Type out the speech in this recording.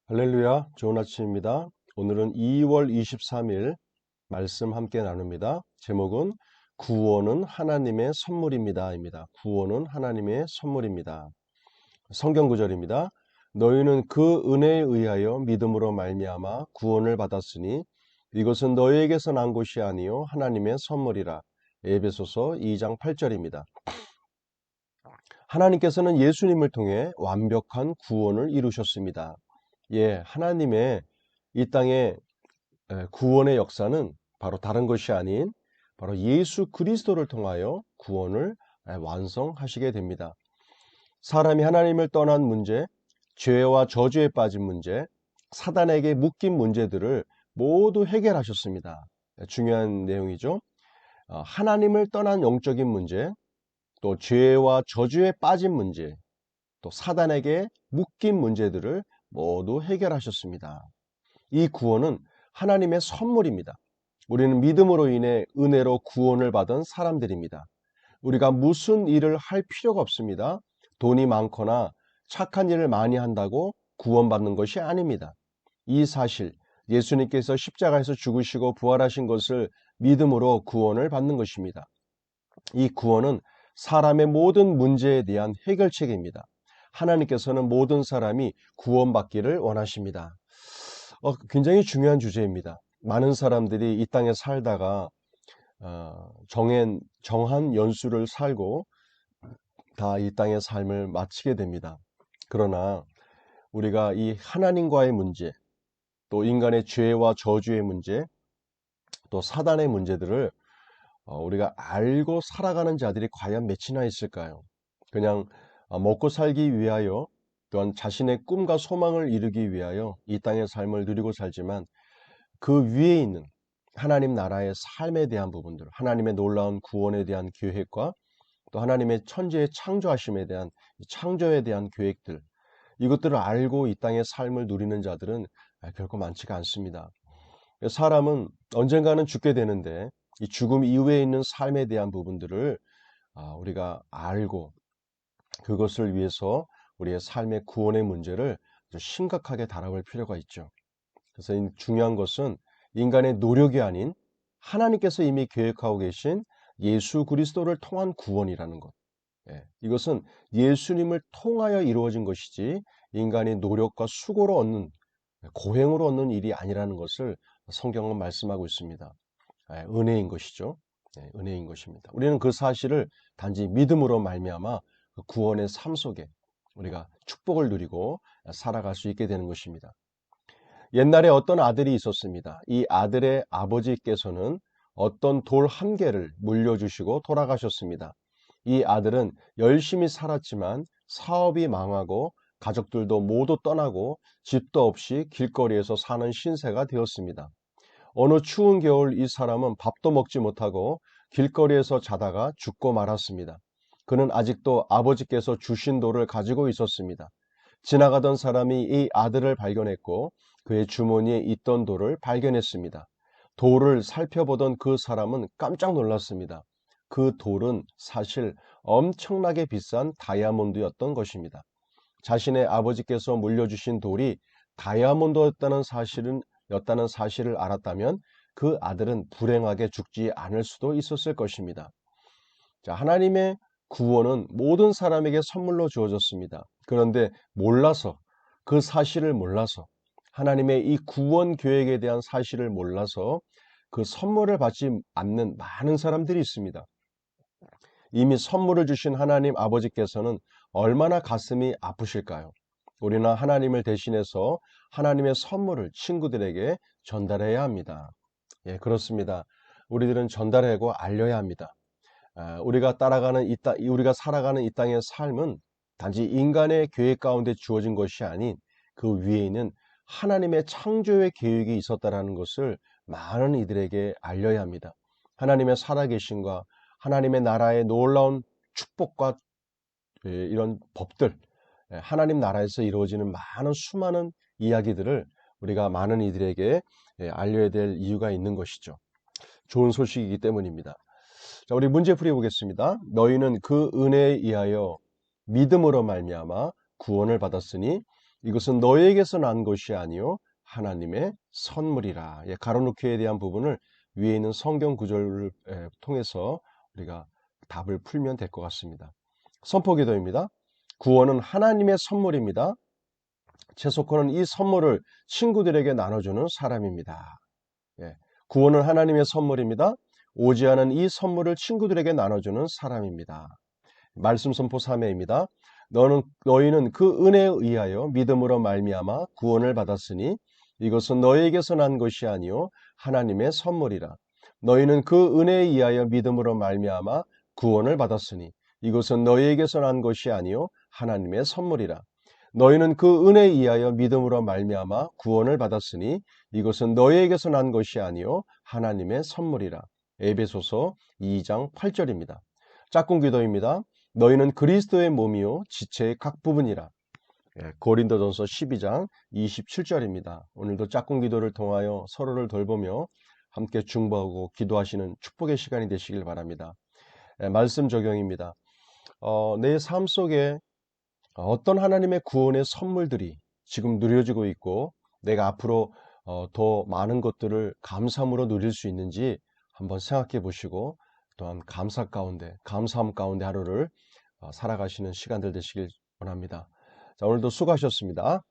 할렐루야, 좋은 아침입니다. 오늘은 2월 23일 말씀 함께 나눕니다. 제목은 구원은 하나님의 선물입니다입니다. 구원은 하나님의 선물입니다. 성경 구절입니다. 너희는 그 은혜에 의하여 믿음으로 말미암아 구원을 받았으니 이것은 너희에게서 난 것이 아니요 하나님의 선물이라. 에베소서 2장 8절입니다. 하나님께서는 예수님을 통해 완벽한 구원을 이루셨습니다. 하나님의 이 땅의 구원의 역사는 바로 다른 것이 아닌 바로 예수 그리스도를 통하여 구원을 완성하시게 됩니다. 사람이 하나님을 떠난 문제, 죄와 저주에 빠진 문제, 사단에게 묶인 문제들을 모두 해결하셨습니다. 중요한 내용이죠. 하나님을 떠난 영적인 문제, 또 죄와 저주에 빠진 문제, 또 사단에게 묶인 문제들을 모두 해결하셨습니다. 이 구원은 하나님의 선물입니다. 우리는 믿음으로 인해 은혜로 구원을 받은 사람들입니다. 우리가 무슨 일을 할 필요가 없습니다. 돈이 많거나 착한 일을 많이 한다고 구원받는 것이 아닙니다. 이 사실, 예수님께서 십자가에서 죽으시고 부활하신 것을 믿음으로 구원을 받는 것입니다. 이 구원은 사람의 모든 문제에 대한 해결책입니다. 하나님께서는 모든 사람이 구원받기를 원하십니다. 굉장히 중요한 주제입니다. 많은 사람들이 이 땅에 살다가 정한 연수를 살고 다 이 땅의 삶을 마치게 됩니다. 그러나 우리가 이 하나님과의 문제, 또 인간의 죄와 저주의 문제, 또 사단의 문제들을 우리가 알고 살아가는 자들이 과연 몇이나 있을까요? 그냥 먹고 살기 위하여, 또한 자신의 꿈과 소망을 이루기 위하여 이 땅의 삶을 누리고 살지만 그 위에 있는 하나님 나라의 삶에 대한 부분들, 하나님의 놀라운 구원에 대한 계획과 또 하나님의 천지의 창조하심에 대한 창조에 대한 계획들, 이것들을 알고 이 땅의 삶을 누리는 자들은 결코 많지가 않습니다. 사람은 언젠가는 죽게 되는데 이 죽음 이후에 있는 삶에 대한 부분들을 우리가 알고 그것을 위해서 우리의 삶의 구원의 문제를 아주 심각하게 다뤄볼 필요가 있죠. 그래서 중요한 것은 인간의 노력이 아닌 하나님께서 이미 계획하고 계신 예수 그리스도를 통한 구원이라는 것. 이것은 예수님을 통하여 이루어진 것이지 인간의 노력과 수고로 얻는, 고행으로 얻는 일이 아니라는 것을 성경은 말씀하고 있습니다. 은혜인 것이죠. 은혜인 것입니다. 우리는 그 사실을 단지 믿음으로 말미암아 그 구원의 삶 속에 우리가 축복을 누리고 살아갈 수 있게 되는 것입니다. 옛날에 어떤 아들이 있었습니다. 이 아들의 아버지께서는 어떤 돌 한 개를 물려주시고 돌아가셨습니다. 이 아들은 열심히 살았지만 사업이 망하고 가족들도 모두 떠나고 집도 없이 길거리에서 사는 신세가 되었습니다. 어느 추운 겨울 이 사람은 밥도 먹지 못하고 길거리에서 자다가 죽고 말았습니다. 그는 아직도 아버지께서 주신 돌을 가지고 있었습니다. 지나가던 사람이 이 아들을 발견했고 그의 주머니에 있던 돌을 발견했습니다. 돌을 살펴보던 그 사람은 깜짝 놀랐습니다. 그 돌은 사실 엄청나게 비싼 다이아몬드였던 것입니다. 자신의 아버지께서 물려주신 돌이 다이아몬드였다는 사실을 알았다면 그 아들은 불행하게 죽지 않을 수도 있었을 것입니다. 자, 하나님의 구원은 모든 사람에게 선물로 주어졌습니다. 그런데 그 사실을 몰라서, 하나님의 이 구원 계획에 대한 사실을 몰라서 그 선물을 받지 않는 많은 사람들이 있습니다. 이미 선물을 주신 하나님 아버지께서는 얼마나 가슴이 아프실까요? 우리는 하나님을 대신해서 하나님의 선물을 친구들에게 전달해야 합니다. 그렇습니다. 우리들은 전달하고 알려야 합니다. 우리가 살아가는 이 땅의 삶은 단지 인간의 계획 가운데 주어진 것이 아닌 그 위에 있는 하나님의 창조의 계획이 있었다라는 것을 많은 이들에게 알려야 합니다. 하나님의 살아계심과 하나님의 나라의 놀라운 축복과 이런 법들, 하나님 나라에서 이루어지는 수많은 이야기들을 우리가 많은 이들에게 알려야 될 이유가 있는 것이죠. 좋은 소식이기 때문입니다. 자, 우리 문제 풀이보겠습니다. 너희는 그 은혜에 의하여 믿음으로 말미암아 구원을 받았으니 이것은 너희에게서 난 것이 아니요 하나님의 선물이라. 예, 가로놓기에 대한 부분을 위에 있는 성경 구절을 통해서 우리가 답을 풀면 될 것 같습니다. 선포기도입니다. 구원은 하나님의 선물입니다. 채소코는 이 선물을 친구들에게 나눠주는 사람입니다. 예, 구원은 하나님의 선물입니다. 오지 않은 이 선물을 친구들에게 나눠주는 사람입니다. 말씀 선포 3회입니다. 너희는 그 은혜에 의하여 믿음으로 말미암아 구원을 받았으니 이것은 너희에게서 난 것이 아니요 하나님의 선물이라. 너희는 그 은혜에 의하여 믿음으로 말미암아 구원을 받았으니 이것은 너희에게서 난 것이 아니요 하나님의 선물이라. 너희는 그 은혜에 의하여 믿음으로 말미암아 구원을 받았으니 이것은 너희에게서 난 것이 아니요 하나님의 선물이라. 에베소서 2장 8절입니다. 짝꿍 기도입니다. 너희는 그리스도의 몸이요 지체의 각 부분이라. 고린도전서 12장 27절입니다. 오늘도 짝꿍 기도를 통하여 서로를 돌보며 함께 중보하고 기도하시는 축복의 시간이 되시길 바랍니다. 말씀 적용입니다. 내 삶 속에 어떤 하나님의 구원의 선물들이 지금 누려지고 있고 내가 앞으로 더 많은 것들을 감사함으로 누릴 수 있는지 한번 생각해 보시고 또한 감사함 가운데 하루를 살아가시는 시간들 되시길 원합니다. 자, 오늘도 수고하셨습니다.